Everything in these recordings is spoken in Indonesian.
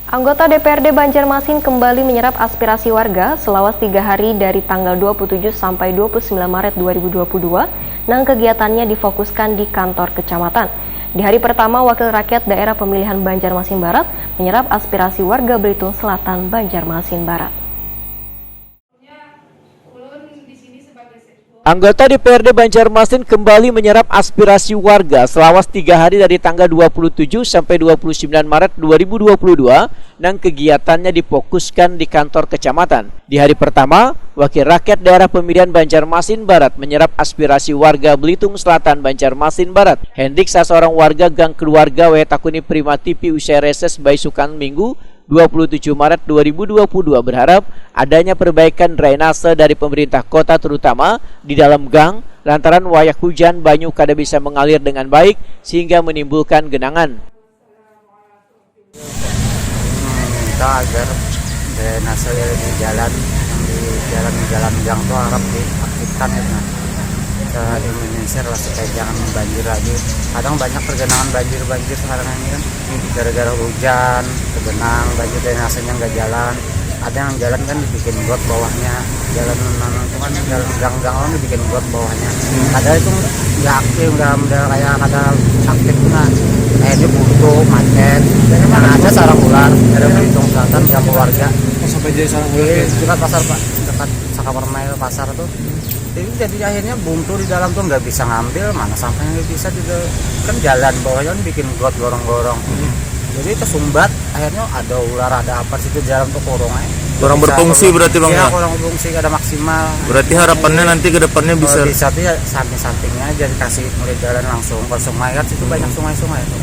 Anggota DPRD Banjarmasin kembali menyerap aspirasi warga selama 3 hari dari tanggal 27 sampai 29 Maret 2022, dan kegiatannya difokuskan di kantor kecamatan. Di hari pertama, Wakil Rakyat Daerah Pemilihan Banjarmasin Barat menyerap aspirasi warga Belitung Selatan, Banjarmasin Barat. Anggota DPRD Banjarmasin kembali menyerap aspirasi warga selama 3 hari dari tanggal 27 sampai 29 Maret 2022, dan kegiatannya difokuskan di kantor kecamatan. Di hari pertama, Wakil Rakyat Daerah Pemilihan Banjarmasin Barat menyerap aspirasi warga Belitung Selatan, Banjarmasin Barat. Hendrik, seorang warga gang keluarga Wetakuni Prima TV usai reses Baisukan Minggu 27 Maret 2022 berharap adanya perbaikan drainase dari pemerintah kota, terutama di dalam gang, lantaran wayak hujan banyu kada bisa mengalir dengan baik sehingga menimbulkan genangan. Minta agar drainase di jalan gang itu harap diaktifkan ya, di Indonesia lah, supaya jangan banjir lagi. Kadang banyak pergenangan banjir sekarang ini kan gara-gara hujan, tergenang, banjir drainasenya nggak jalan. Ada yang jalan kan dibikin got bawahnya, jalan itu kan jalan gang-gang orang dibikin got bawahnya. Ada itu nggak aktif, udah kayak ada aktif nah, akhirnya buntu, macet. Mana ada sarang ular, ada Belitung Selatan, yang keluarga. Sampai jadi sarang ular ya? Dekat pasar Pak, dekat Sakapermai pasar tuh. Jadi akhirnya buntu di dalam tuh, nggak bisa ngambil, mana sampahnya nggak bisa kan jalan bawahnya kan bikin got gorong-gorong. Jadi kesumbat, akhirnya ada ular, ada apa situ jalan tuh kurang aja. Kurang berfungsi berarti Bang ya? Kurang berfungsi, ada maksimal. Berarti harapannya nanti ke depannya bisa tuh ya samping-sampingnya aja dikasih mulai jalan langsung ke sungai kan, situ banyak sungai-sungai itu.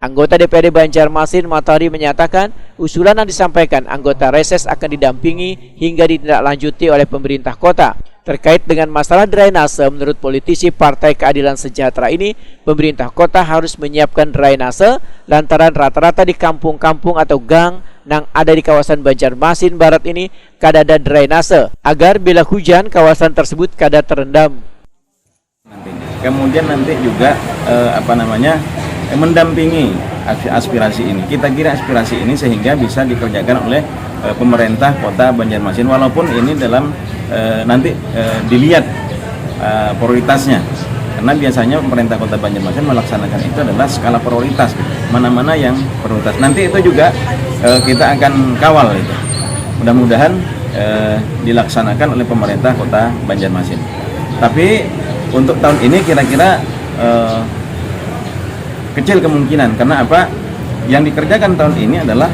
Anggota DPRD Banjarmasin Matahari menyatakan usulan yang disampaikan anggota reses akan didampingi hingga ditindaklanjuti oleh pemerintah kota. Terkait dengan masalah drainase, menurut politisi Partai Keadilan Sejahtera ini, pemerintah kota harus menyiapkan drainase lantaran rata-rata di kampung-kampung atau gang yang ada di kawasan Banjarmasin Barat ini kada ada drainase, agar bila hujan kawasan tersebut kada terendam. Kemudian nanti juga mendampingi aspirasi ini. Kita kira aspirasi ini sehingga bisa dikerjakan oleh pemerintah kota Banjarmasin, walaupun ini dalam nanti dilihat prioritasnya, karena biasanya pemerintah kota Banjarmasin melaksanakan itu adalah skala prioritas, mana-mana yang prioritas. Nanti itu juga kita akan kawal itu. Mudah-mudahan dilaksanakan oleh pemerintah kota Banjarmasin. Tapi untuk tahun ini kira-kira kecil kemungkinan, karena apa? Yang dikerjakan tahun ini adalah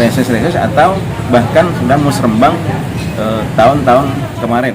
reses atau bahkan sudah musrembang tahun-tahun kemarin.